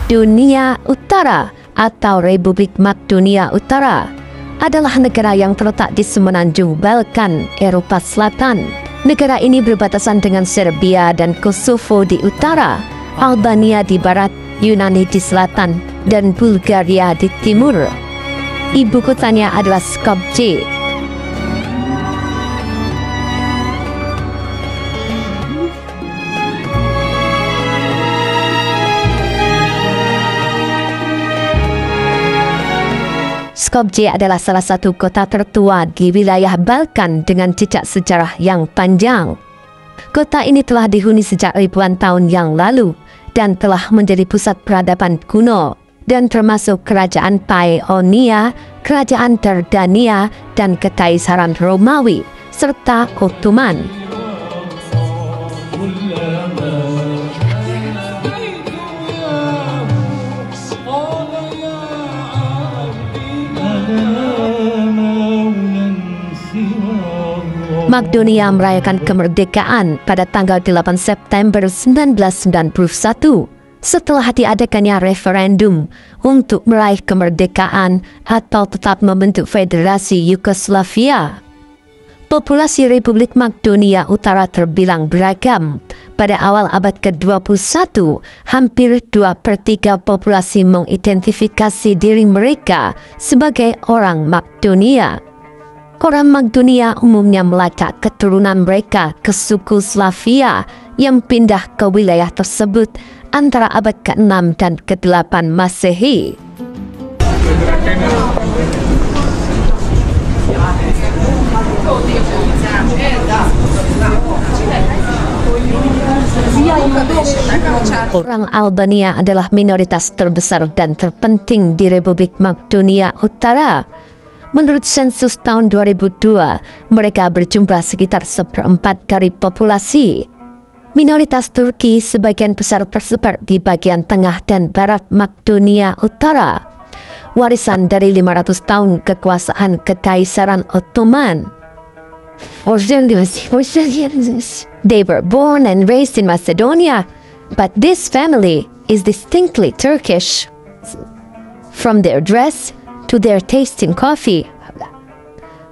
Makedonia Utara atau Republik Makedonia Utara adalah negara yang terletak di semenanjung Balkan, Eropa Selatan. Negara ini berbatasan dengan Serbia dan Kosovo di utara, Albania di barat, Yunani di selatan, dan Bulgaria di timur. Ibu kotanya adalah Skopje. Skopje adalah salah satu kota tertua di wilayah Balkan dengan jejak sejarah yang panjang. Kota ini telah dihuni sejak ribuan tahun yang lalu dan telah menjadi pusat peradaban kuno dan termasuk kerajaan Paeonia, kerajaan Dardania, dan Kekaisaran Romawi serta Ottoman. Makedonia merayakan kemerdekaan pada tanggal 8 September 1991 setelah diadakannya referendum untuk meraih kemerdekaan atau tetap membentuk Federasi Yugoslavia. Populasi Republik Makedonia Utara terbilang beragam. Pada awal abad ke-21, hampir 2/3 populasi mengidentifikasi diri mereka sebagai orang Makedonia. Orang Makedonia umumnya melacak keturunan mereka ke suku Slavia yang pindah ke wilayah tersebut antara abad ke-6 dan ke-8 Masehi. Orang Albania adalah minoritas terbesar dan terpenting di Republik Makedonia Utara. Menurut sensus tahun 2002, mereka berjumlah sekitar 1/4 dari populasi. Minoritas Turki sebagian besar tersebar di bagian tengah dan barat Makedonia Utara, warisan dari 500 tahun kekuasaan Kekaisaran Ottoman. They were born and raised in Macedonia, but this family is distinctly Turkish. From their dress to their taste in coffee.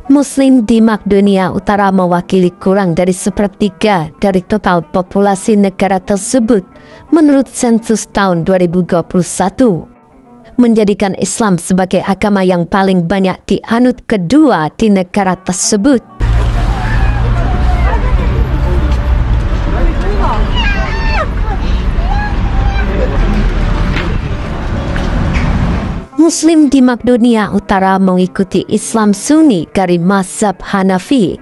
Muslim di Makedonia Utara mewakili kurang dari 1/3 dari total populasi negara tersebut menurut sensus tahun 2021, menjadikan Islam sebagai agama yang paling banyak dianut kedua di negara tersebut. Muslim di Makedonia Utara mengikuti Islam Sunni dari mazhab Hanafi.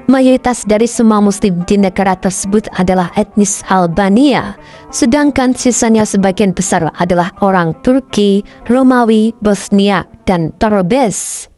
Mayoritas dari semua Muslim di negara tersebut adalah etnis Albania, sedangkan sisanya sebagian besar adalah orang Turki, Romawi, Bosnia, dan Torbes.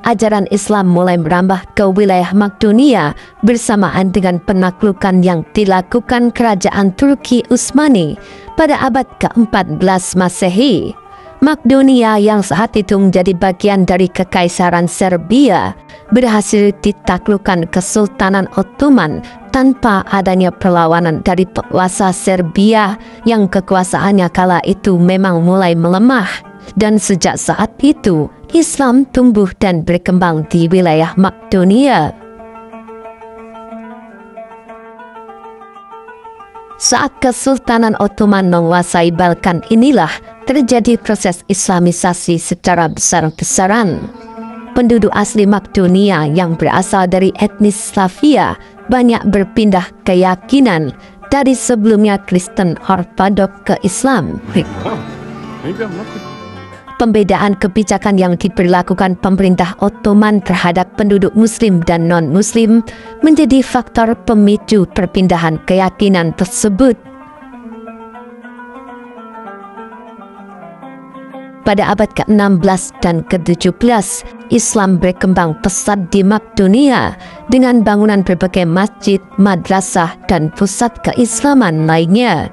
Ajaran Islam mulai merambah ke wilayah Makedonia bersamaan dengan penaklukan yang dilakukan kerajaan Turki Utsmani pada abad ke-14 Masehi. Makedonia yang saat itu menjadi bagian dari Kekaisaran Serbia berhasil ditaklukkan Kesultanan Ottoman tanpa adanya perlawanan dari penguasa Serbia yang kekuasaannya kala itu memang mulai melemah. Dan sejak saat itu, Islam tumbuh dan berkembang di wilayah Makedonia. Saat Kesultanan Ottoman menguasai Balkan inilah terjadi proses Islamisasi secara besar-besaran. Penduduk asli Makedonia yang berasal dari etnis Slavia banyak berpindah keyakinan dari sebelumnya Kristen Ortodok ke Islam. Pembedaan kebijakan yang diberlakukan pemerintah Ottoman terhadap penduduk Muslim dan non-Muslim menjadi faktor pemicu perpindahan keyakinan tersebut. Pada abad ke-16 dan ke-17, Islam berkembang pesat di Makedonia dengan bangunan berbagai masjid, madrasah, dan pusat keislaman lainnya.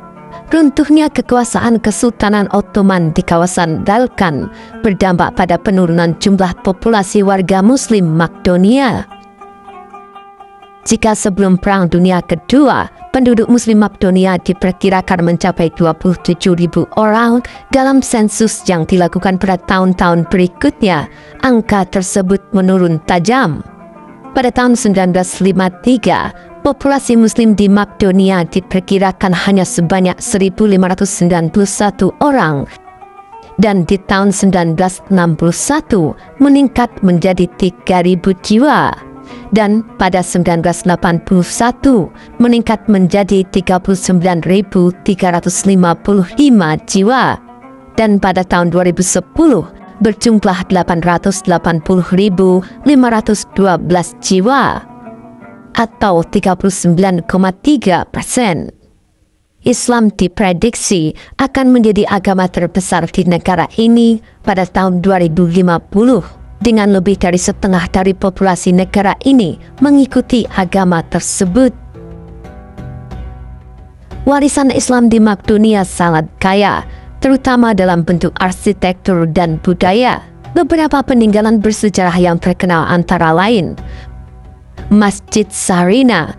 Runtuhnya kekuasaan Kesultanan Ottoman di kawasan Balkan berdampak pada penurunan jumlah populasi warga Muslim Makedonia. Jika sebelum Perang Dunia Kedua, penduduk Muslim Makedonia diperkirakan mencapai 27.000 orang dalam sensus yang dilakukan pada tahun-tahun berikutnya, angka tersebut menurun tajam. Pada tahun 1953, populasi Muslim di Makedonia diperkirakan hanya sebanyak 1.591 orang, dan di tahun 1961 meningkat menjadi 3.000 jiwa, dan pada 1981 meningkat menjadi 39.355 jiwa, dan pada tahun 2010 berjumlah 880.512 jiwa atau 39,3%. Islam diprediksi akan menjadi agama terbesar di negara ini pada tahun 2050, dengan lebih dari setengah dari populasi negara ini mengikuti agama tersebut. Warisan Islam di Makedonia sangat kaya, terutama dalam bentuk arsitektur dan budaya. Beberapa peninggalan bersejarah yang terkenal antara lain Masjid Sarina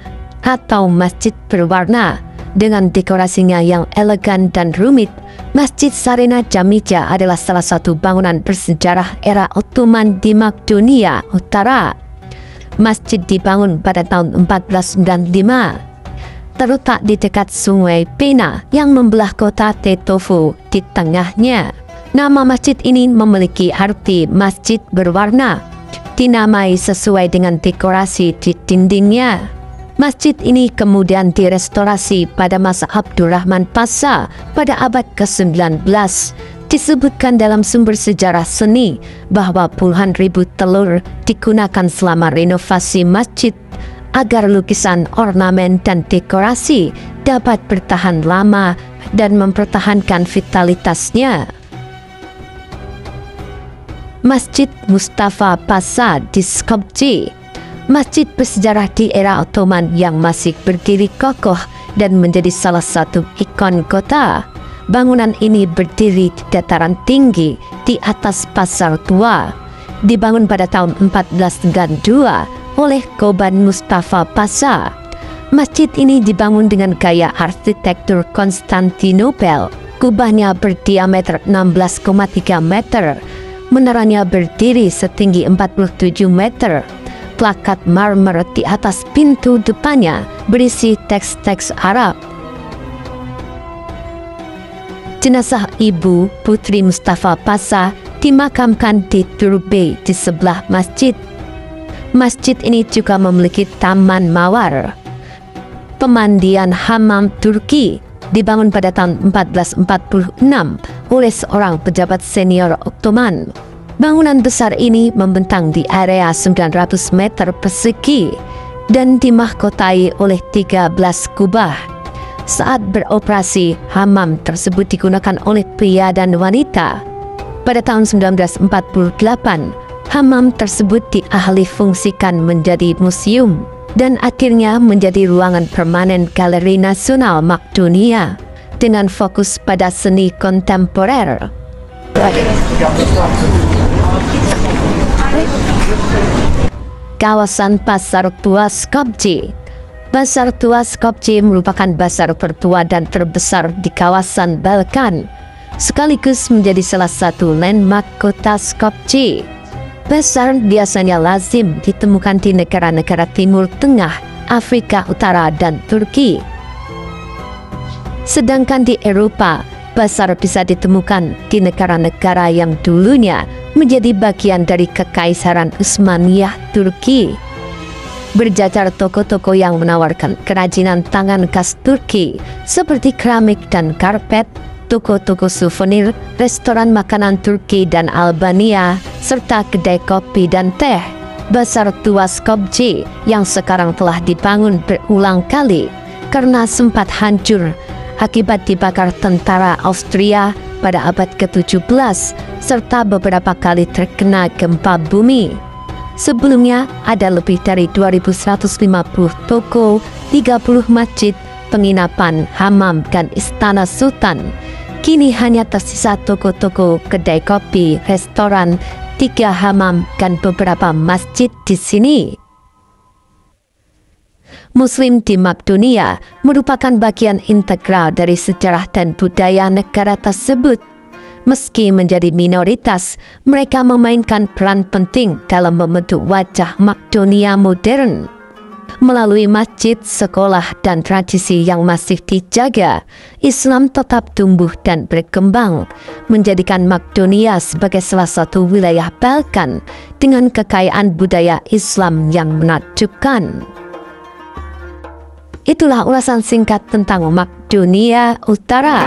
atau Masjid Berwarna dengan dekorasinya yang elegan dan rumit. Masjid Sarina Jamija adalah salah satu bangunan bersejarah era Ottoman di Makedonia Utara. Masjid dibangun pada tahun 1495. Terletak di dekat Sungai Pena yang membelah kota Tetovo di tengahnya. Nama masjid ini memiliki arti masjid berwarna, dinamai sesuai dengan dekorasi di dindingnya. Masjid ini kemudian direstorasi pada masa Abdurrahman Pasha pada abad ke-19. Disebutkan dalam sumber sejarah seni bahwa puluhan ribu telur digunakan selama renovasi masjid agar lukisan, ornamen, dan dekorasi dapat bertahan lama dan mempertahankan vitalitasnya. Masjid Mustafa Pasha di Skopje, masjid bersejarah di era Ottoman yang masih berdiri kokoh dan menjadi salah satu ikon kota. Bangunan ini berdiri di dataran tinggi di atas pasar tua. Dibangun pada tahun 1492 oleh Çoban Mustafa Pasha. Masjid ini dibangun dengan gaya arsitektur Konstantinopel. Kubahnya berdiameter 16,3 meter. Menaranya berdiri setinggi 47 meter. Plakat marmer di atas pintu depannya berisi teks-teks Arab. Jenazah ibu Putri Mustafa Pasha dimakamkan di Turbe di sebelah masjid. Masjid ini juga memiliki taman mawar. Pemandian Hammam Turki dibangun pada tahun 1446 oleh seorang pejabat senior Ottoman. Bangunan besar ini membentang di area 900 meter persegi dan dimahkotai oleh 13 kubah. Saat beroperasi, hammam tersebut digunakan oleh pria dan wanita. Pada tahun 1948, hammam tersebut dialih fungsikan menjadi museum dan akhirnya menjadi ruangan permanen Galeri Nasional Makedonia dengan fokus pada seni kontemporer. Kawasan Pasar Tua Skopje. Pasar Tua Skopje merupakan pasar tertua dan terbesar di kawasan Balkan, sekaligus menjadi salah satu landmark kota Skopje. Pasar biasanya lazim ditemukan di negara-negara Timur Tengah, Afrika Utara, dan Turki. Sedangkan di Eropa, pasar bisa ditemukan di negara-negara yang dulunya menjadi bagian dari Kekaisaran Utsmaniyah Turki. Berjajar toko-toko yang menawarkan kerajinan tangan khas Turki seperti keramik dan karpet, toko-toko souvenir, restoran makanan Turki dan Albania, serta kedai kopi dan teh. Pasar Tua Skopje yang sekarang telah dibangun berulang kali karena sempat hancur akibat dibakar tentara Austria pada abad ke-17 serta beberapa kali terkena gempa bumi. Sebelumnya ada lebih dari 2.150 toko, 30 masjid, penginapan, hammam, dan istana sultan. Kini hanya tersisa toko-toko, kedai kopi, restoran, 3 hammam, dan beberapa masjid di sini. Muslim di Makedonia merupakan bagian integral dari sejarah dan budaya negara tersebut. Meski menjadi minoritas, mereka memainkan peran penting dalam membentuk wajah Makedonia modern. Melalui masjid, sekolah, dan tradisi yang masih dijaga, Islam tetap tumbuh dan berkembang, menjadikan Makedonia sebagai salah satu wilayah Balkan dengan kekayaan budaya Islam yang menakjubkan. Itulah ulasan singkat tentang Makedonia Utara.